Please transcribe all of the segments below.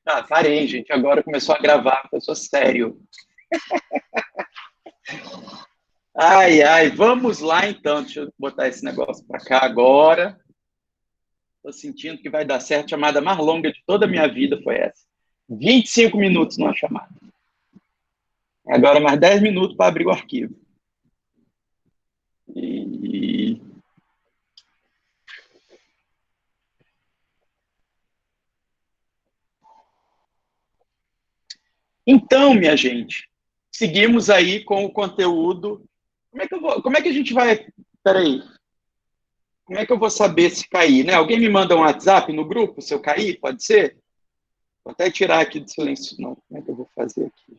Ah, parei, gente. Agora começou a gravar, eu sou sério. Ai, ai, vamos lá então. Deixa eu botar esse negócio para cá agora. Estou sentindo que vai dar certo. A chamada mais longa de toda a minha vida foi essa. 25 minutos numa chamada. Agora mais 10 minutos para abrir o arquivo. E... Então, minha gente, seguimos aí com o conteúdo. Como é que a gente vai. Peraí. Como é que eu vou saber se cair, né? Alguém me manda um WhatsApp no grupo se eu cair? Pode ser? Vou até tirar aqui do silêncio. Não, como é que eu vou fazer aqui?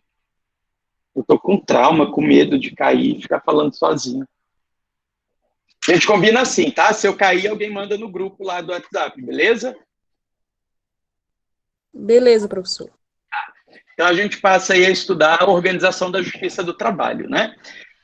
Eu tô com trauma, com medo de cair e ficar falando sozinho. A gente combina assim, tá? Se eu cair, alguém manda no grupo lá do WhatsApp, beleza? Beleza, professor. Então a gente passa aí a estudar a organização da justiça do trabalho, né?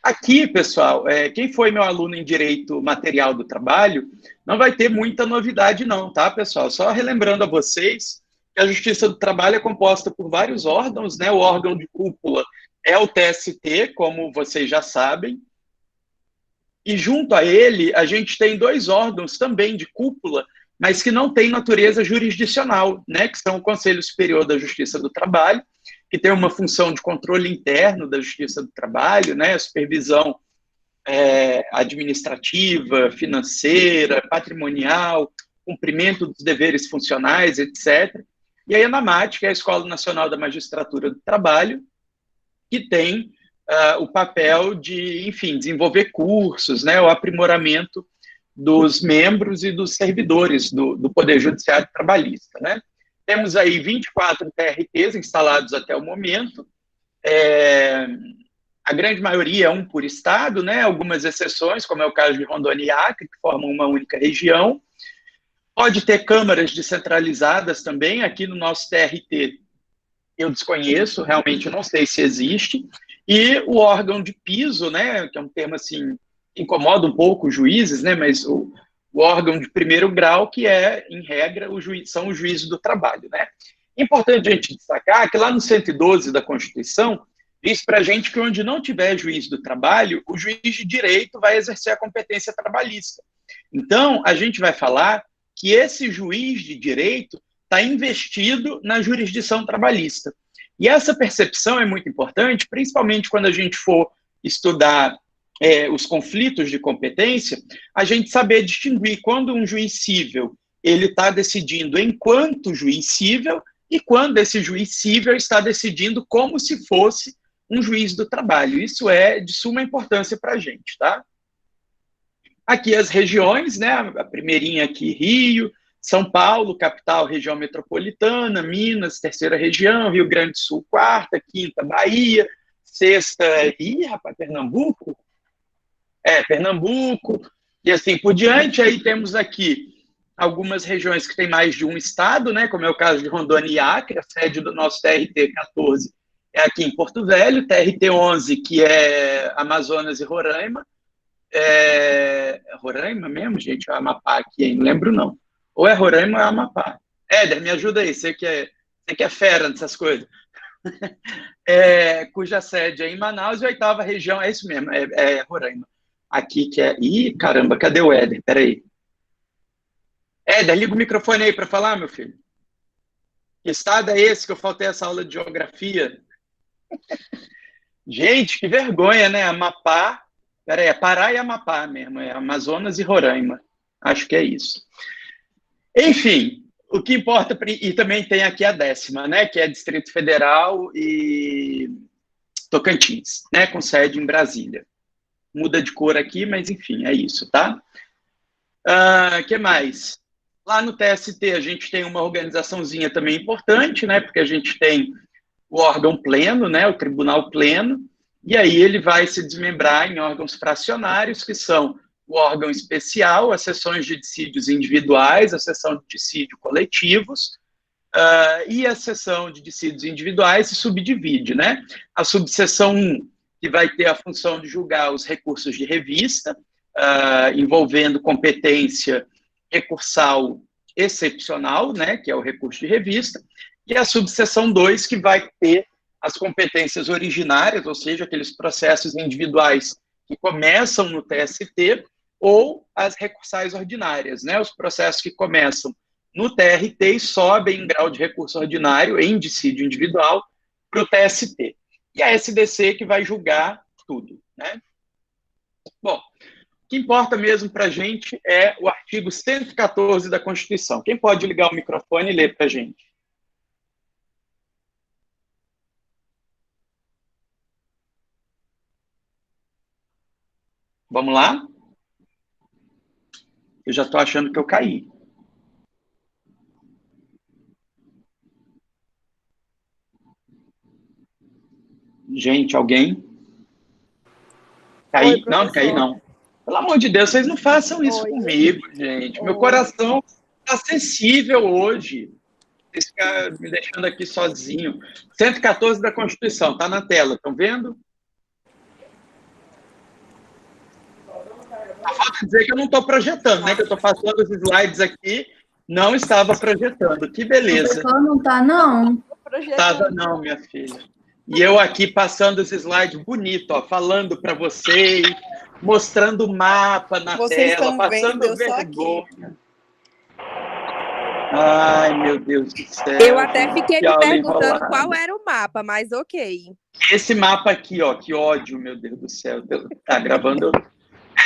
Aqui, pessoal, quem foi meu aluno em Direito Material do Trabalho, não vai ter muita novidade não, tá, pessoal? Só relembrando a vocês que a Justiça do Trabalho é composta por vários órgãos, né? O órgão de cúpula é o TST, como vocês já sabem, e junto a ele, a gente tem dois órgãos também de cúpula, mas que não têm natureza jurisdicional, né? Que são o Conselho Superior da Justiça do Trabalho, que tem uma função de controle interno da Justiça do Trabalho, né? A supervisão administrativa, financeira, patrimonial, cumprimento dos deveres funcionais, etc. E a ENAMAT, que é a Escola Nacional da Magistratura do Trabalho, que tem o papel de, enfim, desenvolver cursos, né, o aprimoramento dos membros e dos servidores do Poder Judiciário Trabalhista, né? Temos aí 24 TRTs instalados até o momento, a grande maioria é um por estado, né? Algumas exceções, como é o caso de Rondônia e Acre, que formam uma única região. Pode ter câmaras descentralizadas também, aqui no nosso TRT eu desconheço, realmente eu não sei se existe. E o órgão de piso, né, que é um termo assim, incomoda um pouco os juízes, né, mas o órgão de primeiro grau, que é, em regra, são os juízes do trabalho, né. Importante a gente destacar que lá no 112 da Constituição, diz para a gente que onde não tiver juiz do trabalho, o juiz de direito vai exercer a competência trabalhista. Então, a gente vai falar que esse juiz de direito está investido na jurisdição trabalhista. E essa percepção é muito importante, principalmente quando a gente for estudar os conflitos de competência, a gente saber distinguir quando um juiz cível ele está decidindo enquanto juiz cível e quando esse juiz cível está decidindo como se fosse um juiz do trabalho. Isso é de suma importância para a gente, tá? Aqui as regiões, né? A primeirinha aqui, Rio, São Paulo, capital, região metropolitana, Minas, terceira região, Rio Grande do Sul, quarta, quinta, Bahia, sexta, rapaz, Pernambuco? Pernambuco, e assim por diante. Aí temos aqui algumas regiões que têm mais de um estado, né, como é o caso de Rondônia e Acre, a sede do nosso TRT 14 é aqui em Porto Velho, TRT 11, que é Amazonas e Roraima, Roraima mesmo, gente, é Amapá aqui, hein? Não lembro não. Ou é Roraima ou é Amapá. Éder, me ajuda aí, você que é fera nessas coisas. Cuja sede é em Manaus e a oitava região, é isso mesmo, é Roraima. Aqui que é... Ih, caramba, cadê o Éder? Peraí. Éder, liga o microfone aí para falar, meu filho. Que estado é esse que eu faltei essa aula de geografia? Gente, que vergonha, né? Amapá... Peraí, é Pará e Amapá mesmo, é Amazonas e Roraima. Acho que é isso. Enfim, o que importa, e também tem aqui a 10ª, né, que é Distrito Federal e Tocantins, né, com sede em Brasília. Muda de cor aqui, mas enfim, é isso, tá? Que mais? Lá no TST a gente tem uma organizaçãozinha também importante, né, porque a gente tem o órgão pleno, né, o tribunal pleno, e aí ele vai se desmembrar em órgãos fracionários, que são o órgão especial, as sessões de dissídios individuais, a sessão de dissídio coletivos, e a sessão de dissídios individuais se subdivide, né? A subseção 1, que vai ter a função de julgar os recursos de revista, envolvendo competência recursal excepcional, né, que é o recurso de revista, e a subseção 2, que vai ter as competências originárias, ou seja, aqueles processos individuais que começam no TST, ou as recursais ordinárias, né? Os processos que começam no TRT e sobem em grau de recurso ordinário, em dissídio individual, para o TST. E a SDC que vai julgar tudo, né? Bom, o que importa mesmo para a gente é o artigo 114 da Constituição. Quem pode ligar o microfone e ler para a gente? Vamos lá? Eu já estou achando que eu caí. Gente, alguém? Caí? Oi, Não, não caí não. Pelo amor de Deus, vocês não façam isso comigo, gente. Meu coração está sensível hoje. Vocês ficam me deixando aqui sozinho. 114 da Constituição, está na tela, estão vendo? Falta dizer que eu não estou projetando, né? Que eu estou passando os slides aqui, não estava projetando. Que beleza. Não está, não. Estava não, minha filha. E eu aqui passando os slides bonito, ó, falando para vocês, mostrando o mapa na tela, passando vergonha. Ai, meu Deus do céu. Eu até fiquei me perguntando qual era o mapa, mas ok. Esse mapa aqui, ó, que ódio, meu Deus do céu. Tá gravando?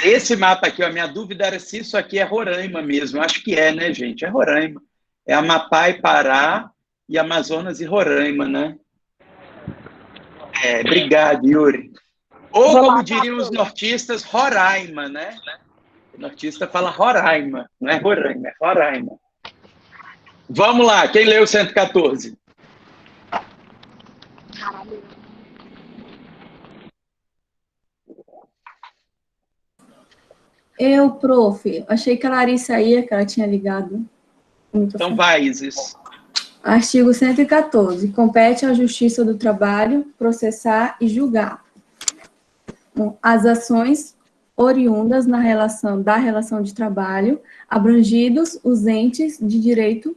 Esse mapa aqui, ó, minha dúvida era se isso aqui é Roraima mesmo. Acho que é, né, gente? É Roraima. É Amapá e Pará e Amazonas e Roraima, né? É, obrigado, Yuri. Ou, como diriam os nortistas, Roraima, né? O nortista fala Roraima, não é Roraima, é Roraima. Vamos lá, quem leu o 114? Eu, prof. Achei que a Larissa ia, que ela tinha ligado. Então vai, Isis. Artigo 114. Compete à Justiça do Trabalho processar e julgar as ações oriundas da relação de trabalho, abrangidos os entes de direito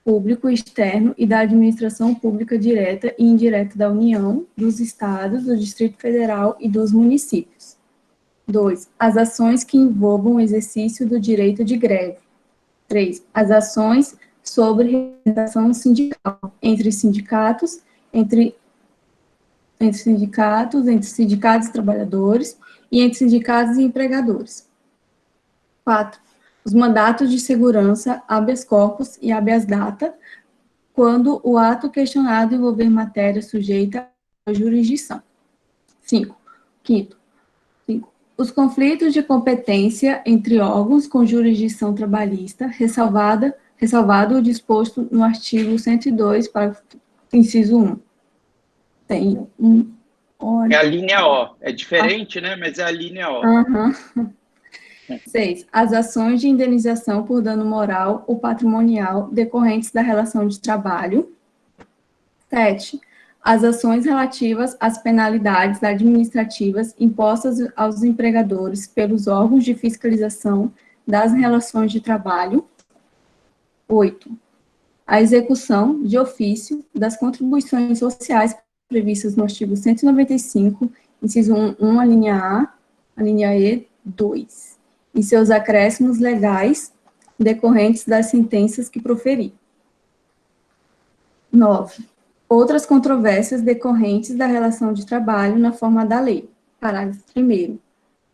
público externo e da administração pública direta e indireta da União, dos Estados, do Distrito Federal e dos municípios. 2. As ações que envolvam o exercício do direito de greve. 3. As ações sobre representação sindical entre sindicatos, entre sindicatos e trabalhadores e entre sindicatos e empregadores. 4. Os mandatos de segurança, habeas corpus e habeas data, quando o ato questionado envolver matéria sujeita à jurisdição. 5. Os conflitos de competência entre órgãos com jurisdição trabalhista, ressalvado o disposto no artigo 102, parágrafo inciso 1. Tem um... Olha. É a linha O. É diferente, né? Mas é a linha O. 6. As ações de indenização por dano moral ou patrimonial decorrentes da relação de trabalho. 7. As ações relativas às penalidades administrativas impostas aos empregadores pelos órgãos de fiscalização das relações de trabalho. 8. A execução de ofício das contribuições sociais previstas no artigo 195, inciso 1, a linha E, 2, e seus acréscimos legais decorrentes das sentenças que proferir. 9. Outras controvérsias decorrentes da relação de trabalho na forma da lei. Parágrafo 1º.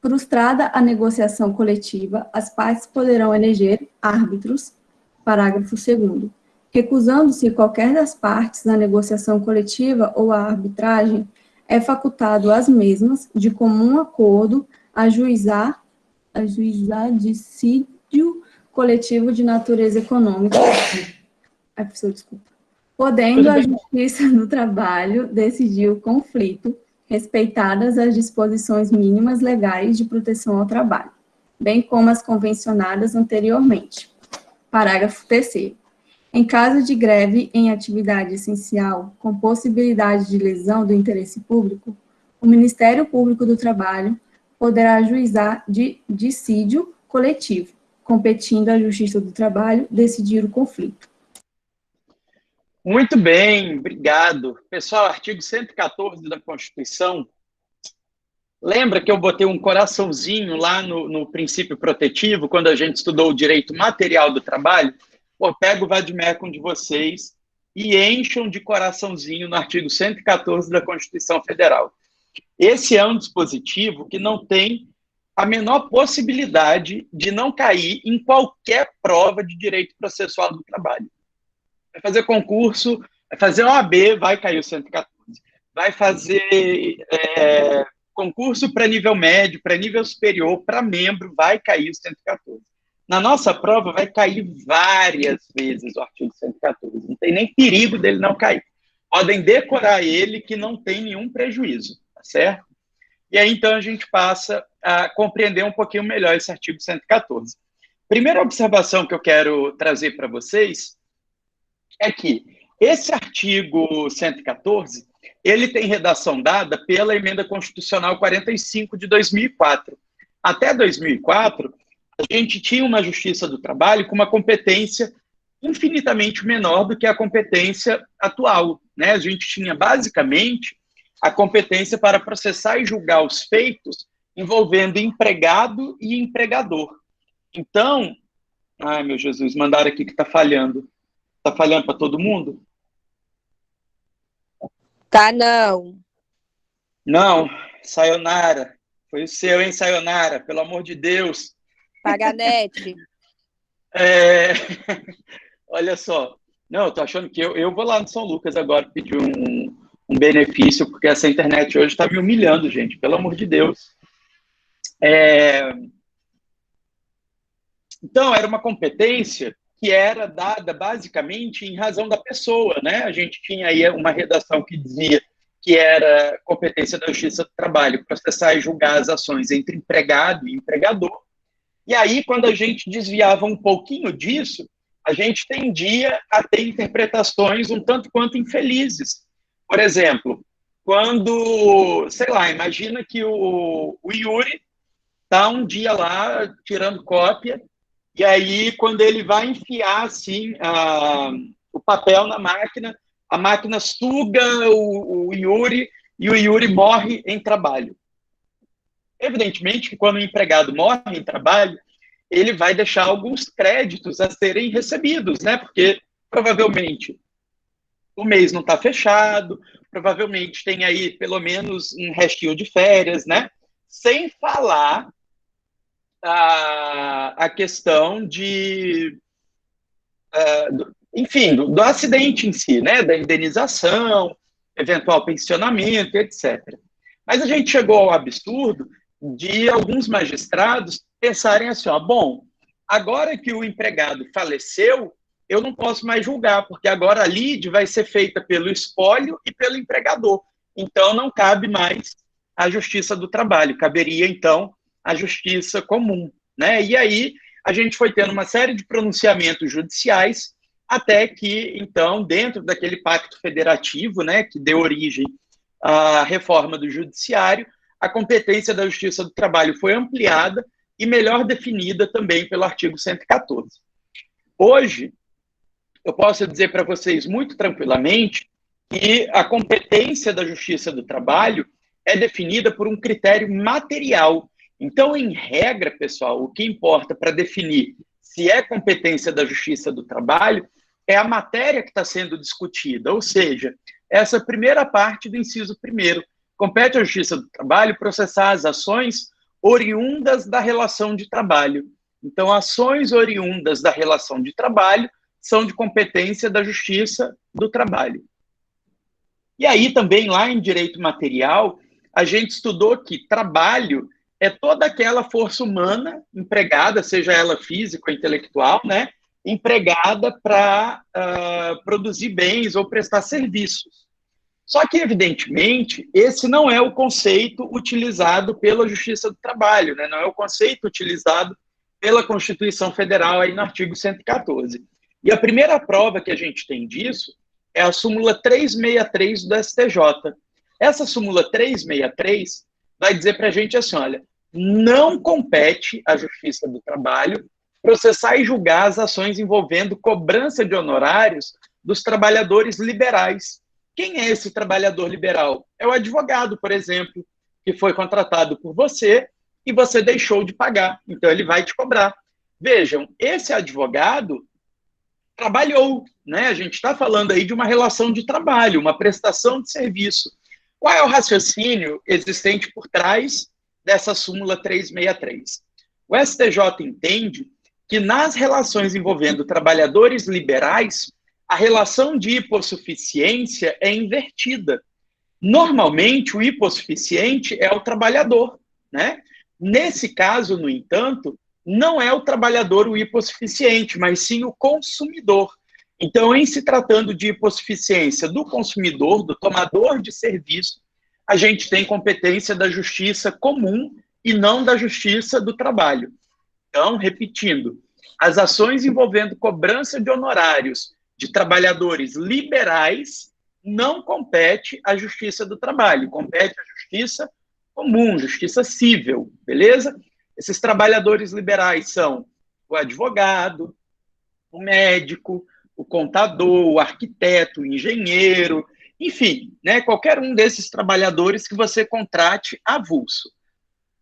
Frustrada a negociação coletiva, as partes poderão eleger árbitros. Parágrafo 2º. Recusando-se qualquer das partes à negociação coletiva ou à arbitragem, é facultado às mesmas, de comum acordo, ajuizar dissídio coletivo de natureza econômica. Podendo a Justiça do Trabalho decidir o conflito, respeitadas as disposições mínimas legais de proteção ao trabalho, bem como as convencionadas anteriormente. Parágrafo 3º. Em caso de greve em atividade essencial, com possibilidade de lesão do interesse público, o Ministério Público do Trabalho poderá ajuizar de dissídio coletivo, competindo à Justiça do Trabalho decidir o conflito. Muito bem, obrigado. Pessoal, artigo 114 da Constituição, lembra que eu botei um coraçãozinho lá no princípio protetivo, quando a gente estudou o direito material do trabalho? Pô, pega o vademecum de vocês e encham de coraçãozinho no artigo 114 da Constituição Federal. Esse é um dispositivo que não tem a menor possibilidade de não cair em qualquer prova de direito processual do trabalho. Vai fazer concurso, vai fazer OAB, vai cair o 114. Vai fazer concurso para nível médio, para nível superior, para membro, vai cair o 114. Na nossa prova, vai cair várias vezes o artigo 114. Não tem nem perigo dele não cair. Podem decorar ele que não tem nenhum prejuízo, tá certo? E aí, então, a gente passa a compreender um pouquinho melhor esse artigo 114. Primeira observação que eu quero trazer para vocês é que esse artigo 114, ele tem redação dada pela Emenda Constitucional 45 de 2004. Até 2004, a gente tinha uma Justiça do Trabalho com uma competência infinitamente menor do que a competência atual, né? A gente tinha, basicamente, a competência para processar e julgar os feitos envolvendo empregado e empregador. Então, ai, meu Jesus, mandaram aqui que está falhando. Está falhando para todo mundo? Tá, não. Não, Sayonara. Foi o seu, hein, Sayonara? Pelo amor de Deus. Paganete. Olha só. Não, eu tô achando que eu vou lá no São Lucas agora pedir um benefício, porque essa internet hoje está me humilhando, gente. Pelo amor de Deus. Então, era uma competência que era dada basicamente em razão da pessoa, né? A gente tinha aí uma redação que dizia que era competência da Justiça do Trabalho processar e julgar as ações entre empregado e empregador. E aí, quando a gente desviava um pouquinho disso, a gente tendia a ter interpretações um tanto quanto infelizes. Por exemplo, quando, sei lá, imagina que o Yuri está um dia lá tirando cópia. E aí, quando ele vai enfiar assim, o papel na máquina, a máquina suga o Yuri e o Yuri morre em trabalho. Evidentemente que quando o empregado morre em trabalho, ele vai deixar alguns créditos a serem recebidos, né? Porque provavelmente o mês não está fechado, provavelmente tem aí pelo menos um restinho de férias, né? Sem falar a questão enfim, do acidente em si, né? Da indenização, eventual pensionamento, etc. Mas a gente chegou ao absurdo de alguns magistrados pensarem assim, ó, bom, agora que o empregado faleceu, eu não posso mais julgar, porque agora a lide vai ser feita pelo espólio e pelo empregador. Então, não cabe mais a Justiça do Trabalho, caberia, então, a justiça comum, né? E aí a gente foi tendo uma série de pronunciamentos judiciais até que, então, dentro daquele pacto federativo, né, que deu origem à reforma do judiciário, a competência da Justiça do Trabalho foi ampliada e melhor definida também pelo artigo 114. Hoje, eu posso dizer para vocês muito tranquilamente que a competência da Justiça do Trabalho é definida por um critério material. Então, em regra, pessoal, o que importa para definir se é competência da Justiça do Trabalho é a matéria que está sendo discutida, ou seja, essa primeira parte do inciso 1º. Compete à Justiça do Trabalho processar as ações oriundas da relação de trabalho. Então, ações oriundas da relação de trabalho são de competência da Justiça do Trabalho. E aí, também, lá em Direito Material, a gente estudou que trabalho é toda aquela força humana empregada, seja ela física ou intelectual, né, empregada para produzir bens ou prestar serviços. Só que, evidentemente, esse não é o conceito utilizado pela Justiça do Trabalho, né, não é o conceito utilizado pela Constituição Federal, aí no artigo 114. E a primeira prova que a gente tem disso é a súmula 363 do STJ. Essa súmula 363 vai dizer para a gente assim, olha, não compete à Justiça do Trabalho processar e julgar as ações envolvendo cobrança de honorários dos trabalhadores liberais. Quem é esse trabalhador liberal? É o advogado, por exemplo, que foi contratado por você e você deixou de pagar. Então, ele vai te cobrar. Vejam, esse advogado trabalhou, né? A gente está falando aí de uma relação de trabalho, uma prestação de serviço. Qual é o raciocínio existente por trás dessa súmula 363? O STJ entende que nas relações envolvendo trabalhadores liberais, a relação de hipossuficiência é invertida. Normalmente, o hipossuficiente é o trabalhador, né? Nesse caso, no entanto, não é o trabalhador o hipossuficiente, mas sim o consumidor. Então, em se tratando de hipossuficiência do consumidor, do tomador de serviço, a gente tem competência da justiça comum e não da justiça do trabalho. Então, repetindo, as ações envolvendo cobrança de honorários de trabalhadores liberais não compete à justiça do trabalho, compete à justiça comum, justiça civil, beleza? Esses trabalhadores liberais são o advogado, o médico, o contador, o arquiteto, o engenheiro, enfim, né, qualquer um desses trabalhadores que você contrate avulso.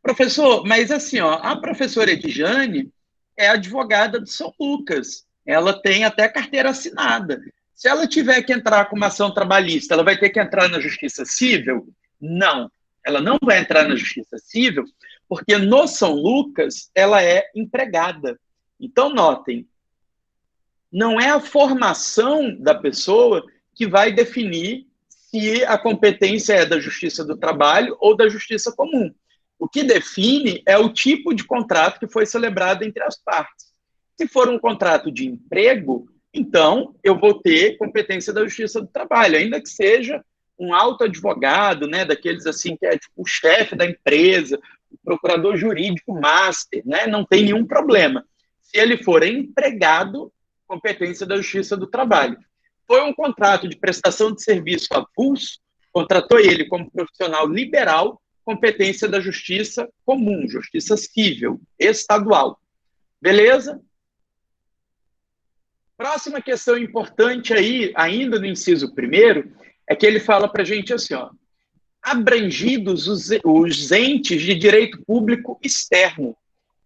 Professor, mas assim, ó, a professora Edjane é advogada de São Lucas, ela tem até carteira assinada. Se ela tiver que entrar com uma ação trabalhista, ela vai ter que entrar na justiça civil? Não, ela não vai entrar na justiça civil, porque no São Lucas ela é empregada. Então, notem, não é a formação da pessoa que vai definir se a competência é da justiça do trabalho ou da justiça comum. O que define é o tipo de contrato que foi celebrado entre as partes. Se for um contrato de emprego, então eu vou ter competência da justiça do trabalho, ainda que seja um alto advogado, né, daqueles assim que é tipo o chefe da empresa, o procurador jurídico master, né, não tem nenhum problema. Se ele for empregado, competência da justiça do trabalho. Foi um contrato de prestação de serviço avulso, contratou ele como profissional liberal, competência da justiça comum, justiça civil, estadual. Beleza? Próxima questão importante aí, ainda no inciso 1º, é que ele fala para a gente assim, ó, abrangidos os entes de direito público externo.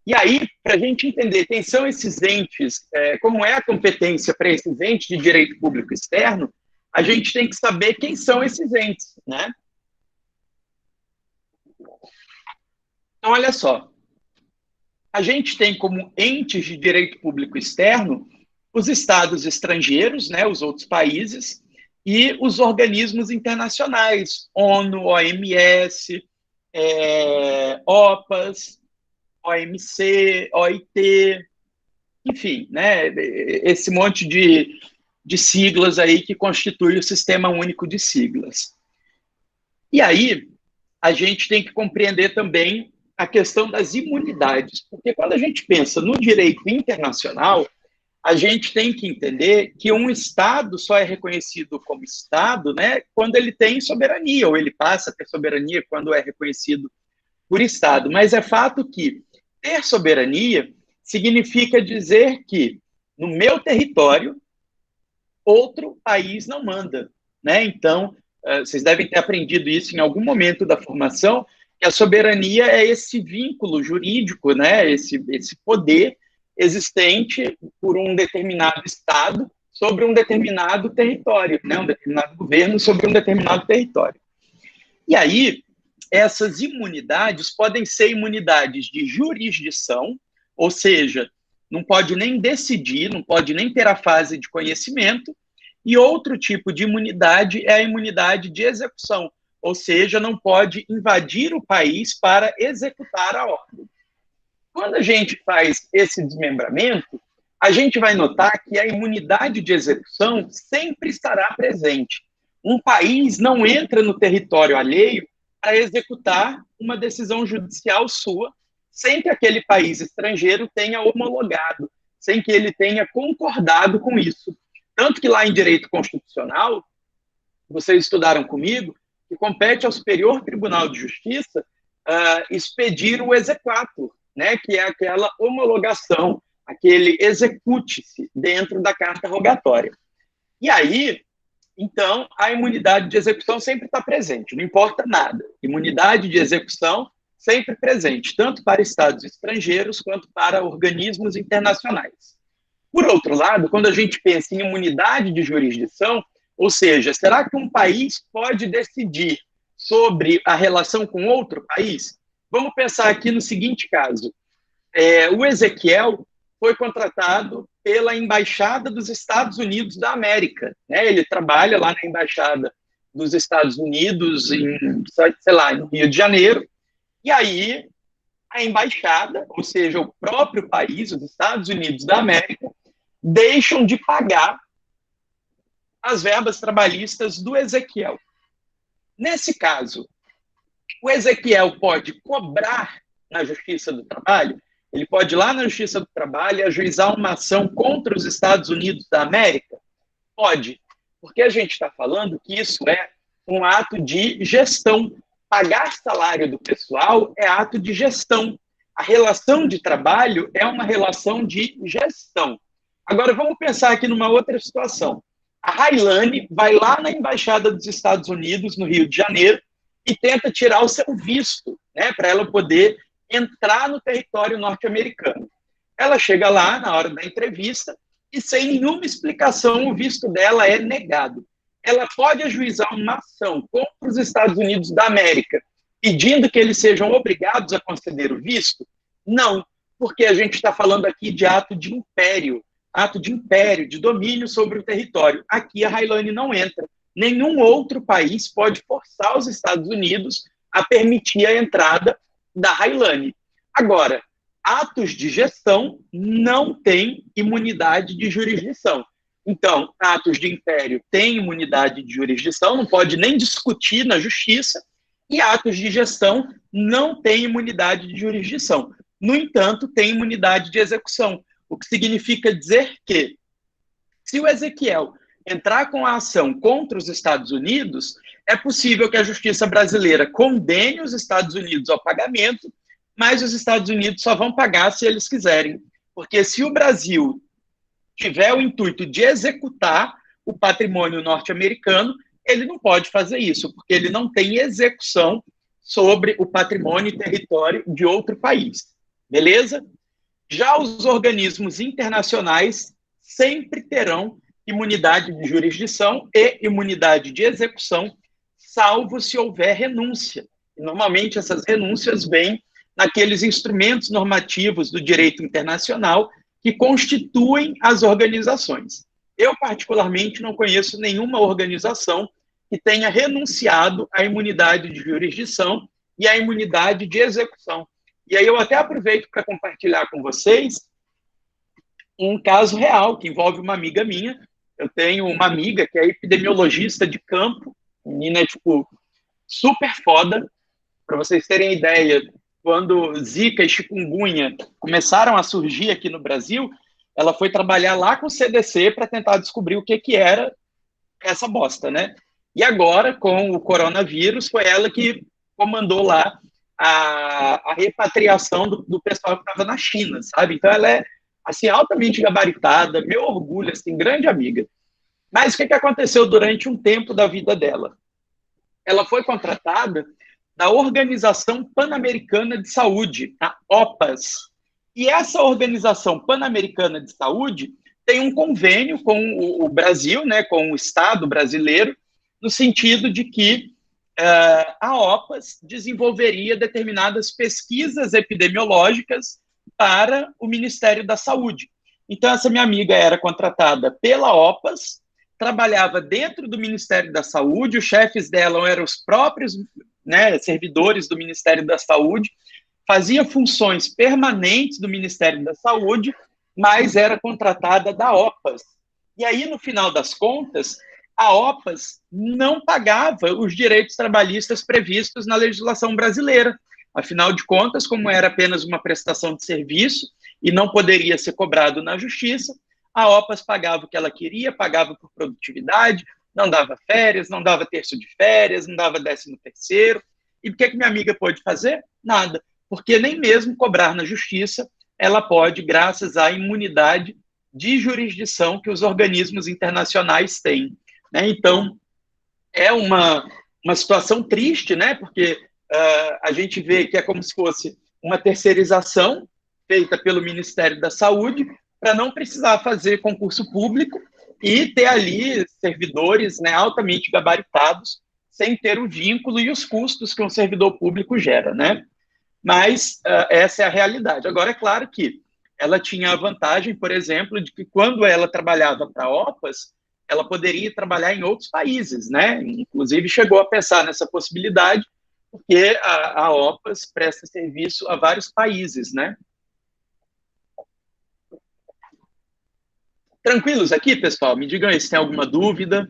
E aí, para a gente entender quem são esses entes, como é a competência para esses entes de direito público externo, a gente tem que saber quem são esses entes, né? Então, olha só, a gente tem como entes de direito público externo os estados estrangeiros, né, os outros países, e os organismos internacionais, ONU, OMS, OPAS, OMC, OIT, enfim, né, esse monte de siglas aí que constitui o Sistema Único de Siglas. E aí, a gente tem que compreender também a questão das imunidades, porque quando a gente pensa no direito internacional, a gente tem que entender que um Estado só é reconhecido como Estado, né, quando ele tem soberania, ou ele passa a ter soberania quando é reconhecido por Estado. Mas é fato que ter soberania significa dizer que no meu território outro país não manda, né? Então, vocês devem ter aprendido isso em algum momento da formação, que a soberania é esse vínculo jurídico, né? Esse poder existente por um determinado Estado sobre um determinado território, né? Um determinado governo sobre um determinado território. E aí, essas imunidades podem ser imunidades de jurisdição, ou seja, não pode nem decidir, não pode nem ter a fase de conhecimento, e outro tipo de imunidade é a imunidade de execução, ou seja, não pode invadir o país para executar a ordem. Quando a gente faz esse desmembramento, a gente vai notar que a imunidade de execução sempre estará presente. Um país não entra no território alheio para executar uma decisão judicial sua, sem que aquele país estrangeiro tenha homologado, sem que ele tenha concordado com isso. Tanto que lá em direito constitucional, vocês estudaram comigo, que compete ao Superior Tribunal de Justiça expedir o exequatur, né, que é aquela homologação, aquele execute-se dentro da carta rogatória. E aí, então, a imunidade de execução sempre está presente, não importa nada. Imunidade de execução sempre presente, tanto para estados estrangeiros quanto para organismos internacionais. Por outro lado, quando a gente pensa em imunidade de jurisdição, ou seja, será que um país pode decidir sobre a relação com outro país? Vamos pensar aqui no seguinte caso. O Ezequiel foi contratado pela Embaixada dos Estados Unidos da América. Né? Ele trabalha lá na Embaixada dos Estados Unidos, sei lá, no Rio de Janeiro. E aí, a embaixada, ou seja, o próprio país, os Estados Unidos da América, deixam de pagar as verbas trabalhistas do Ezequiel. Nesse caso, o Ezequiel pode cobrar na Justiça do Trabalho, ele pode ir lá na Justiça do Trabalho e ajuizar uma ação contra os Estados Unidos da América? Pode, porque a gente está falando que isso é um ato de gestão. Pagar salário do pessoal é ato de gestão. A relação de trabalho é uma relação de gestão. Agora, vamos pensar aqui numa outra situação. A Railane vai lá na Embaixada dos Estados Unidos, no Rio de Janeiro, e tenta tirar o seu visto, né, para ela poder entrar no território norte-americano. Ela chega lá na hora da entrevista e, sem nenhuma explicação, o visto dela é negado. Ela pode ajuizar uma ação contra os Estados Unidos da América, pedindo que eles sejam obrigados a conceder o visto? Não, porque a gente está falando aqui de ato de império, de domínio sobre o território. Aqui a Railane não entra. Nenhum outro país pode forçar os Estados Unidos a permitir a entrada da Railane. Agora, atos de gestão não têm imunidade de jurisdição. Então, atos de império têm imunidade de jurisdição, não pode nem discutir na justiça, e atos de gestão não têm imunidade de jurisdição. No entanto, tem imunidade de execução, o que significa dizer que, se o Ezequiel entrar com a ação contra os Estados Unidos, é possível que a justiça brasileira condene os Estados Unidos ao pagamento, mas os Estados Unidos só vão pagar se eles quiserem. Porque se o Brasil tiver o intuito de executar o patrimônio norte-americano, ele não pode fazer isso, porque ele não tem execução sobre o patrimônio e território de outro país. Beleza? Já os organismos internacionais sempre terão imunidade de jurisdição e imunidade de execução, salvo se houver renúncia. E, normalmente, essas renúncias vêm naqueles instrumentos normativos do direito internacional que constituem as organizações. Eu, particularmente, não conheço nenhuma organização que tenha renunciado à imunidade de jurisdição e à imunidade de execução. E aí eu até aproveito para compartilhar com vocês um caso real que envolve uma amiga minha. Eu tenho uma amiga que é epidemiologista de campo, menina, tipo, super foda. Para vocês terem ideia, quando Zika e chikungunya começaram a surgir aqui no Brasil, ela foi trabalhar lá com o CDC para tentar descobrir o que era essa bosta, né? E agora, com o coronavírus, foi ela que comandou lá a repatriação do pessoal que estava na China, sabe? Então, ela é, assim, altamente gabaritada, meu orgulho, assim, grande amiga. Mas o que aconteceu durante um tempo da vida dela? Ela foi contratada da Organização Pan-Americana de Saúde, a OPAS. E essa Organização Pan-Americana de Saúde tem um convênio com o Brasil, né, com o Estado brasileiro, no sentido de que a OPAS desenvolveria determinadas pesquisas epidemiológicas para o Ministério da Saúde. Então, essa minha amiga era contratada pela OPAS, trabalhava dentro do Ministério da Saúde, os chefes dela eram os próprios, né, servidores do Ministério da Saúde, fazia funções permanentes do Ministério da Saúde, mas era contratada da OPAS. E aí, no final das contas, a OPAS não pagava os direitos trabalhistas previstos na legislação brasileira. Afinal de contas, como era apenas uma prestação de serviço e não poderia ser cobrado na justiça, a OPAS pagava o que ela queria, pagava por produtividade, não dava férias, não dava terço de férias, não dava 13º. E o que minha amiga pôde fazer? Nada, porque nem mesmo cobrar na justiça ela pode, graças à imunidade de jurisdição que os organismos internacionais têm, né? Então, é uma situação triste, né? Porque a gente vê que é como se fosse uma terceirização feita pelo Ministério da Saúde para não precisar fazer concurso público e ter ali servidores, né, altamente gabaritados, sem ter o vínculo e os custos que um servidor público gera, né? Mas essa é a realidade. Agora, é claro que ela tinha a vantagem, por exemplo, de que quando ela trabalhava para a OPAS, ela poderia trabalhar em outros países, né? Inclusive, chegou a pensar nessa possibilidade, porque a OPAS presta serviço a vários países, né? Tranquilos aqui, pessoal? Me digam aí se tem alguma dúvida.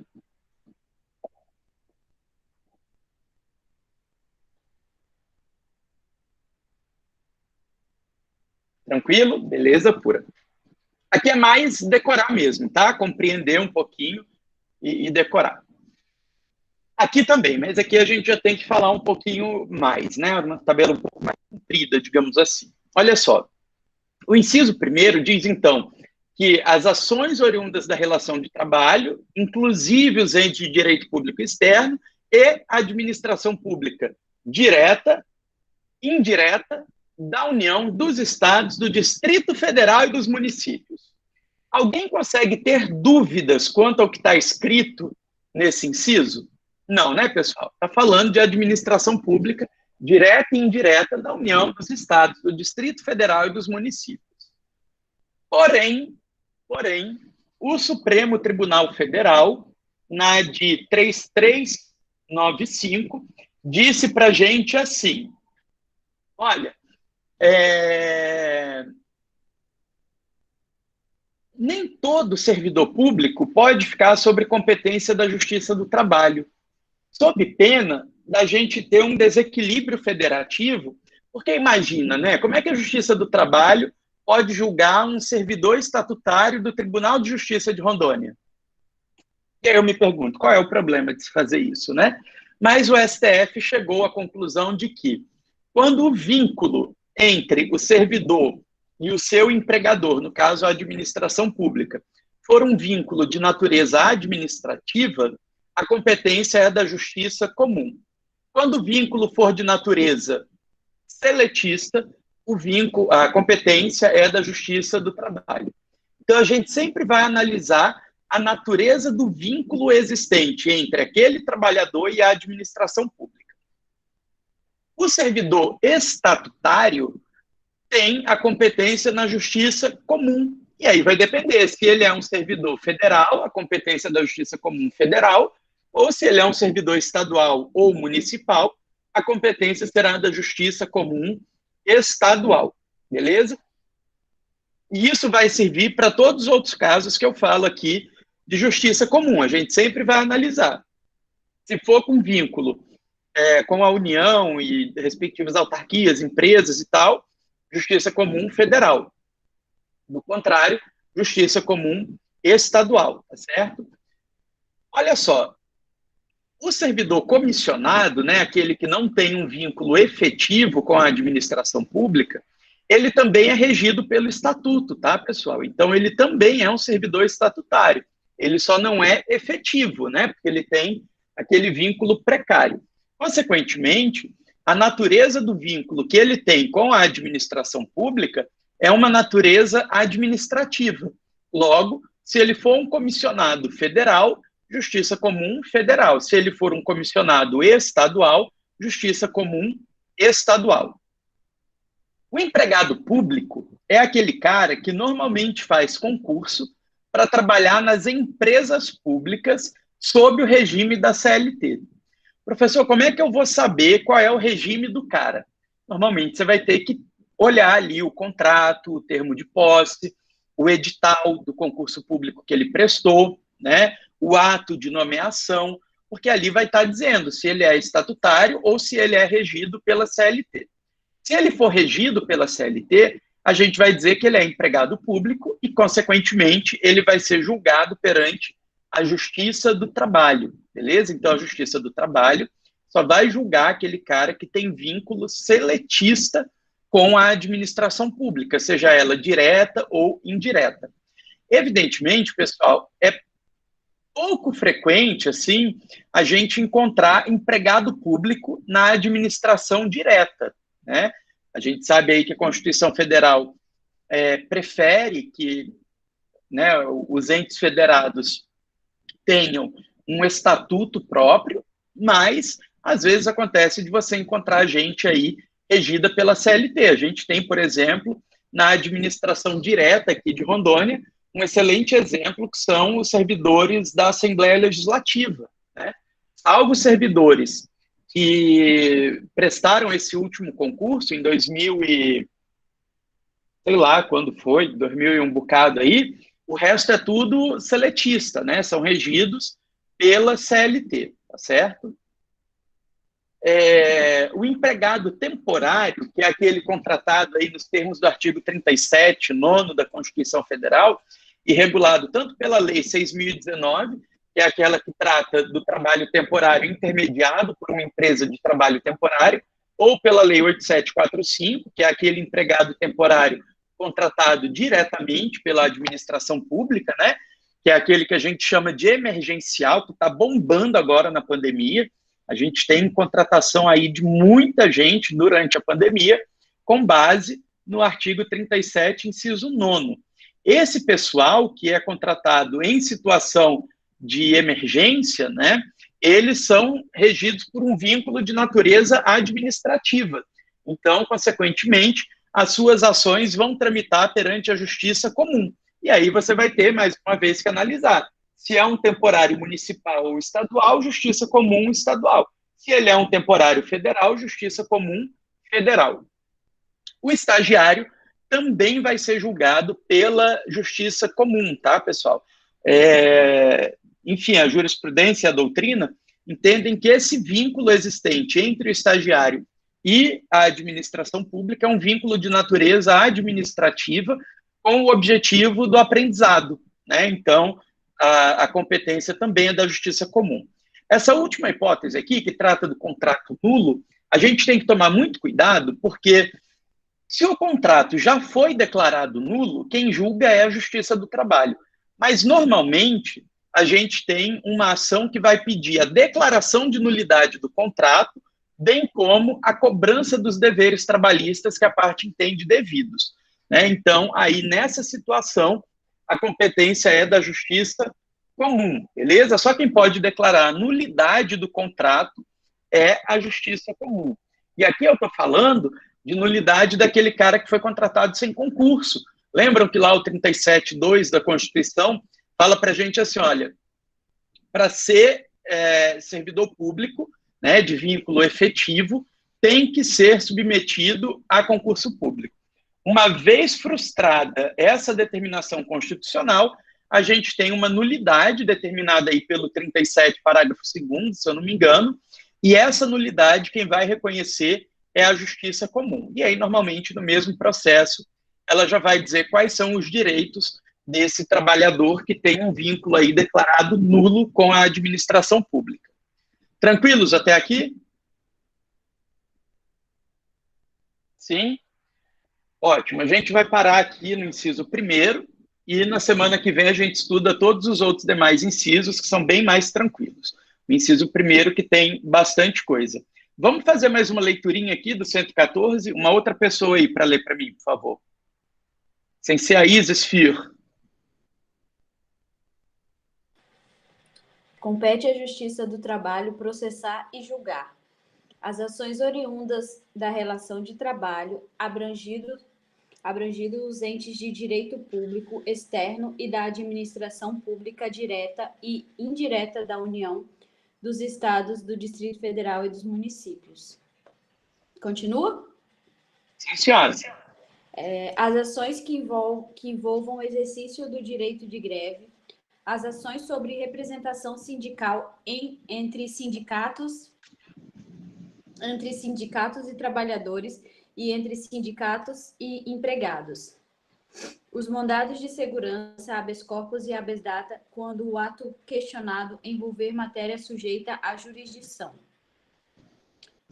Tranquilo? Beleza pura. Aqui é mais decorar mesmo, tá? Compreender um pouquinho e decorar. Aqui também, mas aqui a gente já tem que falar um pouquinho mais, né? Uma tabela um pouco mais comprida, digamos assim. Olha só, o inciso primeiro diz, então, que as ações oriundas da relação de trabalho, inclusive os entes de direito público externo e administração pública direta, indireta, da União, dos estados, do Distrito Federal e dos municípios. Alguém consegue ter dúvidas quanto ao que está escrito nesse inciso? Não, né, pessoal? Está falando de administração pública direta e indireta da União, dos estados, do Distrito Federal e dos municípios. Porém, o Supremo Tribunal Federal, na de 3395, disse para a gente assim, olha, nem todo servidor público pode ficar sob competência da Justiça do Trabalho, sob pena da gente ter um desequilíbrio federativo, porque imagina, né, como é que a Justiça do Trabalho pode julgar um servidor estatutário do Tribunal de Justiça de Rondônia? E aí eu me pergunto, qual é o problema de se fazer isso, né? Mas o STF chegou à conclusão de que, quando o vínculo entre o servidor e o seu empregador, no caso a administração pública, for um vínculo de natureza administrativa, a competência é da justiça comum. Quando o vínculo for de natureza seletista, a competência é da Justiça do Trabalho. Então, a gente sempre vai analisar a natureza do vínculo existente entre aquele trabalhador e a administração pública. O servidor estatutário tem a competência na Justiça Comum. E aí vai depender se ele é um servidor federal, a competência da Justiça Comum Federal, ou se ele é um servidor estadual ou municipal, a competência será da Justiça Comum Estadual, beleza? E isso vai servir para todos os outros casos que eu falo aqui de justiça comum. A gente sempre vai analisar. Se for com vínculo com a União e respectivas autarquias, empresas e tal, Justiça Comum Federal. Do contrário, Justiça Comum Estadual, tá certo? Olha só, o servidor comissionado, né, aquele que não tem um vínculo efetivo com a administração pública, ele também é regido pelo estatuto, tá, pessoal? Então, ele também é um servidor estatutário. Ele só não é efetivo, né, porque ele tem aquele vínculo precário. Consequentemente, a natureza do vínculo que ele tem com a administração pública é uma natureza administrativa. Logo, se ele for um comissionado federal, Justiça Comum Federal. Se ele for um comissionado estadual, Justiça Comum Estadual. O empregado público é aquele cara que normalmente faz concurso para trabalhar nas empresas públicas sob o regime da CLT. Professor, como é que eu vou saber qual é o regime do cara? Normalmente você vai ter que olhar ali o contrato, o termo de posse, o edital do concurso público que ele prestou, né? O ato de nomeação, porque ali vai estar dizendo se ele é estatutário ou se ele é regido pela CLT. Se ele for regido pela CLT, a gente vai dizer que ele é empregado público e, consequentemente, ele vai ser julgado perante a Justiça do Trabalho, beleza? Então, a Justiça do Trabalho só vai julgar aquele cara que tem vínculo seletista com a administração pública, seja ela direta ou indireta. Evidentemente, pessoal, é pouco frequente, assim, a gente encontrar empregado público na administração direta, né? A gente sabe aí que a Constituição Federal prefere que, né, os entes federados tenham um estatuto próprio, mas às vezes acontece de você encontrar gente aí regida pela CLT. A gente tem, por exemplo, na administração direta aqui de Rondônia, um excelente exemplo que são os servidores da Assembleia Legislativa, né? Salvo servidores que prestaram esse último concurso em 2000 e sei lá quando foi, 2000 e um bocado aí, o resto é tudo seletista, né? São regidos pela CLT, tá certo? O empregado temporário, que é aquele contratado aí nos termos do artigo 37, 9º da Constituição Federal, e regulado tanto pela Lei 6.019, que é aquela que trata do trabalho temporário intermediado por uma empresa de trabalho temporário, ou pela Lei 8745, que é aquele empregado temporário contratado diretamente pela administração pública, né? Que é aquele que a gente chama de emergencial, que está bombando agora na pandemia. A gente tem contratação aí de muita gente durante a pandemia, com base no artigo 37, inciso 9º. Esse pessoal que é contratado em situação de emergência, né, eles são regidos por um vínculo de natureza administrativa. Então, consequentemente, as suas ações vão tramitar perante a justiça comum. E aí você vai ter, mais uma vez, que analisar. Se é um temporário municipal ou estadual, justiça comum estadual. Se ele é um temporário federal, justiça comum federal. O estagiário também vai ser julgado pela justiça comum, tá, pessoal? Enfim, a jurisprudência e a doutrina entendem que esse vínculo existente entre o estagiário e a administração pública é um vínculo de natureza administrativa com o objetivo do aprendizado, né? Então, a competência também é da justiça comum. Essa última hipótese aqui, que trata do contrato nulo, a gente tem que tomar muito cuidado, porque se o contrato já foi declarado nulo, quem julga é a Justiça do Trabalho. Mas, normalmente, a gente tem uma ação que vai pedir a declaração de nulidade do contrato, bem como a cobrança dos deveres trabalhistas que a parte entende devidos, né? Então, aí, nessa situação, a competência é da Justiça comum, beleza? Só quem pode declarar a nulidade do contrato é a Justiça comum. E aqui eu estou falando de nulidade daquele cara que foi contratado sem concurso. Lembram que lá o 37.2 da Constituição fala para a gente assim, olha, para ser servidor público, né, de vínculo efetivo, tem que ser submetido a concurso público. Uma vez frustrada essa determinação constitucional, a gente tem uma nulidade determinada aí pelo 37, parágrafo 2º, se eu não me engano, e essa nulidade quem vai reconhecer é a Justiça Comum. E aí, normalmente, no mesmo processo, ela já vai dizer quais são os direitos desse trabalhador que tem um vínculo aí declarado nulo com a administração pública. Tranquilos até aqui? Sim? Ótimo. A gente vai parar aqui no inciso 1º e na semana que vem a gente estuda todos os outros demais incisos que são bem mais tranquilos. O inciso 1º que tem bastante coisa. Vamos fazer mais uma leiturinha aqui do 114? Uma outra pessoa aí para ler para mim, por favor. Sem ser a Isis Fior. Compete à Justiça do Trabalho processar e julgar as ações oriundas da relação de trabalho, abrangido os entes de direito público externo e da administração pública direta e indireta da União, dos Estados, do Distrito Federal e dos municípios. Continua? Sim, senhora. As ações que envolvam o exercício do direito de greve, as ações sobre representação sindical entre sindicatos e trabalhadores e entre sindicatos e empregados. Os mandados de segurança, habeas corpus e habeas data, quando o ato questionado envolver matéria sujeita à jurisdição.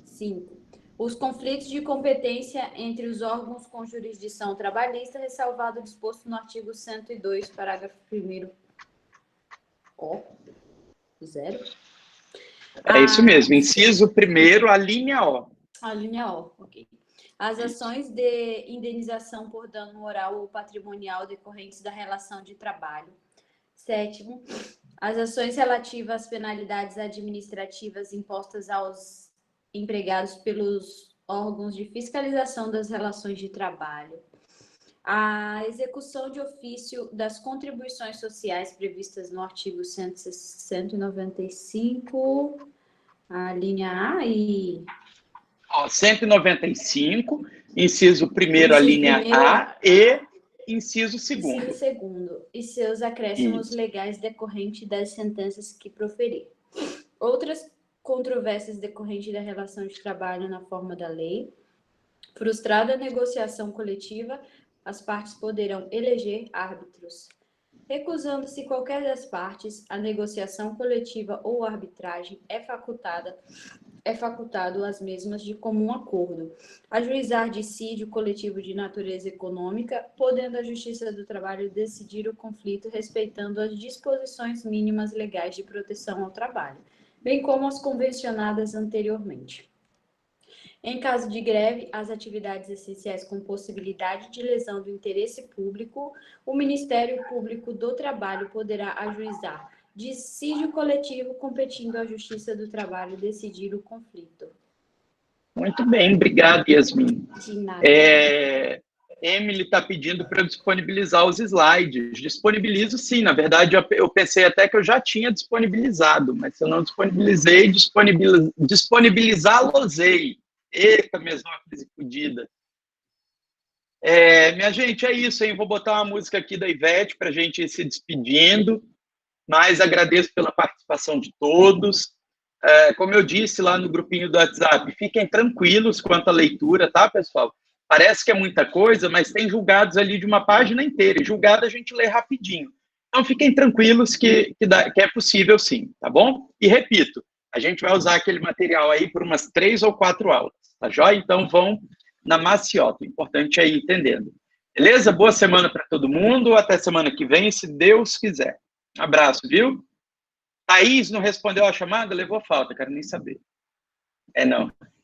5. Os conflitos de competência entre os órgãos com jurisdição trabalhista, ressalvado o disposto no artigo 102, parágrafo 1º, ó, 0. É isso mesmo, inciso 1º, a linha O. A linha O, ok. As ações de indenização por dano moral ou patrimonial decorrentes da relação de trabalho. 7º, as ações relativas às penalidades administrativas impostas aos empregados pelos órgãos de fiscalização das relações de trabalho. A execução de ofício das contribuições sociais previstas no artigo 195, a linha A e... 195, inciso 1º, a linha A e inciso 2º. Inciso 2º, e seus acréscimos legais decorrentes das sentenças que proferir. Outras controvérsias decorrentes da relação de trabalho na forma da lei. Frustrada a negociação coletiva, as partes poderão eleger árbitros. Recusando-se qualquer das partes, a negociação coletiva ou arbitragem é facultado às mesmas de comum acordo, ajuizar dissídio coletivo de natureza econômica, podendo a Justiça do Trabalho decidir o conflito respeitando as disposições mínimas legais de proteção ao trabalho, bem como as convencionadas anteriormente. Em caso de greve, as atividades essenciais com possibilidade de lesão do interesse público, o Ministério Público do Trabalho poderá ajuizar dissídio coletivo, competindo à Justiça do Trabalho decidir o conflito. Muito bem, obrigado, Yasmin. De nada. Emily está pedindo para eu disponibilizar os slides. Disponibilizo sim, na verdade eu pensei até que eu já tinha disponibilizado, mas se eu não disponibilizei, disponibilizá-los-ei. Eita, mesóclise fodida. Minha gente, é isso, hein? Vou botar uma música aqui da Ivete para a gente ir se despedindo, mas agradeço pela participação de todos. Como eu disse lá no grupinho do WhatsApp, fiquem tranquilos quanto à leitura, tá, pessoal? Parece que é muita coisa, mas tem julgados ali de uma página inteira, e julgado a gente lê rapidinho. Então, fiquem tranquilos que é possível sim, tá bom? E repito, a gente vai usar aquele material aí por umas 3 ou 4 aulas, tá joia? Então, vão na maciota, o importante é ir entendendo. Beleza? Boa semana para todo mundo, até semana que vem, se Deus quiser. Um abraço, viu? Thaís não respondeu a chamada? Levou falta, quero nem saber. Não.